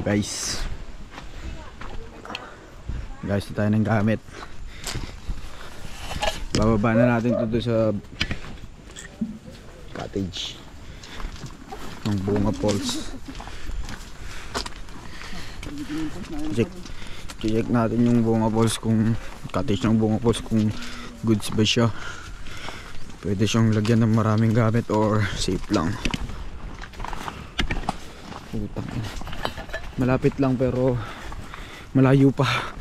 guys. Guys, ito tayo ng gamit. Bababa na natin ito sa cottage ng Bunga Falls. Check natin yung Bunga Falls, kung cottage ng Bunga Falls, kung goods ba siya. Pwede siyang lagyan ng maraming gamit or safe lang. Malapit lang pero malayo pa.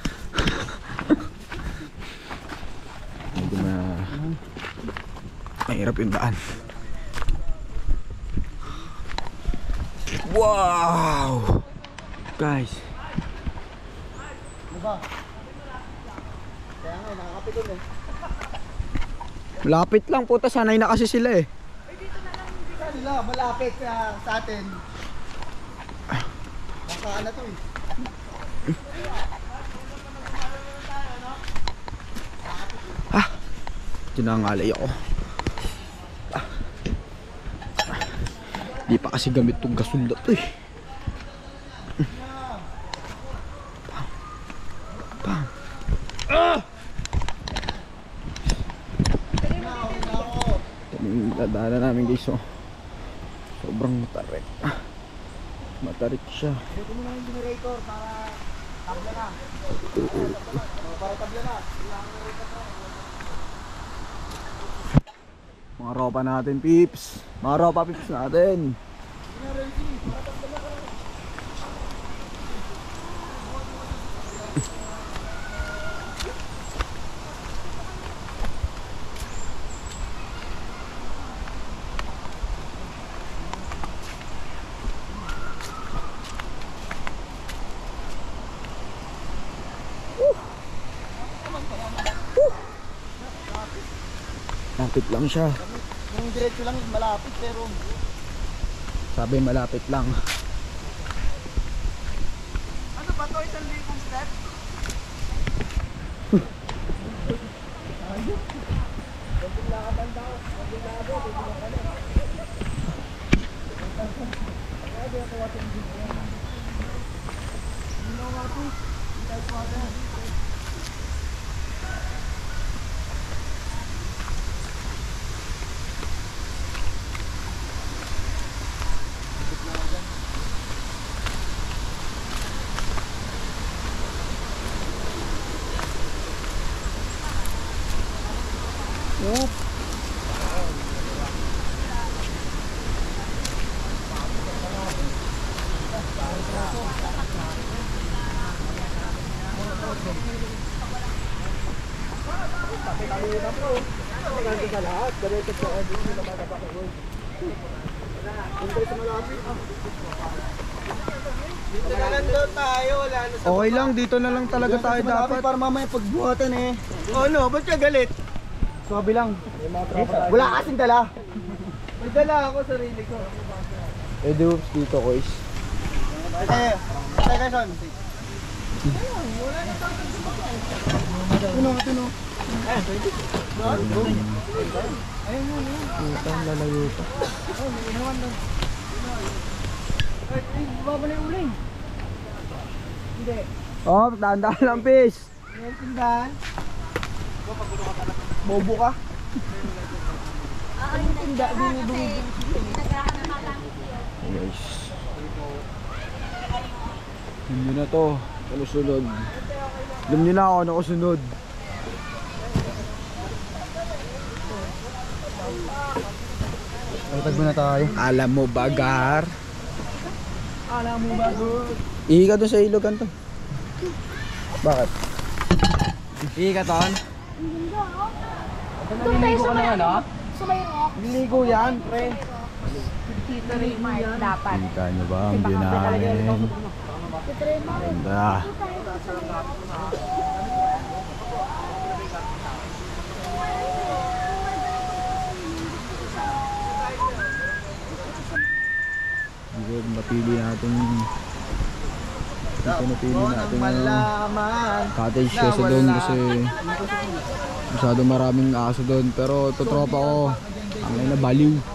Medyo mahirap yung daan. Wow! Guys, diba? Kaya nga, nakakapitol eh. Malapit lang, puta, sanay na kasi sila eh. Ay, dito na lang, dito Sila, malapit sa atin. Baka na to eh. Tinangalay ako. Di pa kasi gamit tong gasol na to eh. Bam. Dadaanan namin guys, oh. Sobrang matarik. Matarik siya. Dito mo na yung generator para tabla na. Para tabla na. Mga ropa natin, peeps. Mga ropa, peeps natin. Lapit lang siya. Yung diretso lang malapit pero Sabi malapit lang. ano ba to, 1,000 step? Konting lakad daw. Konting lakad. Kaya ako watin dito. Hindi nga po. Hindi tayo pa. Yep. Dito na lang daw tayo, wala na sa Okay lang, dito na lang talaga tayo dapat. para mamaya pagbuhatan eh. Oh no, ba't ka galit? Sabi lang. Wala kasing dala. May dala ako, sarili ko. Eh, doops dito, guys. Teka, son. Tuno. Putang lalayo pa. Baba na yung uling. Hindi. Oh, tandaan lang, peace. May tindahan. Bobo ka? Ang tinda, binibili. Guys. Alam nyo na to. Kalusunod. Alam nyo na ako na kusunod. Tagbo na tayo. Alam mo bagar. Alam mo ba, good? Ihi ka doon sa ilogan to. Bakit? Ihi ka ton? Naliligo ka na yan, ha? Sumayrok. Niligo yan, pre. Dito rin, Mark, dapat. Kita nyo ba ang view namin? Ganda. Good, mapili natin. Ito napili natin Malaman. cottage kasi doon kasi masyado maraming aso doon, pero ito tropa ko ang na baliw.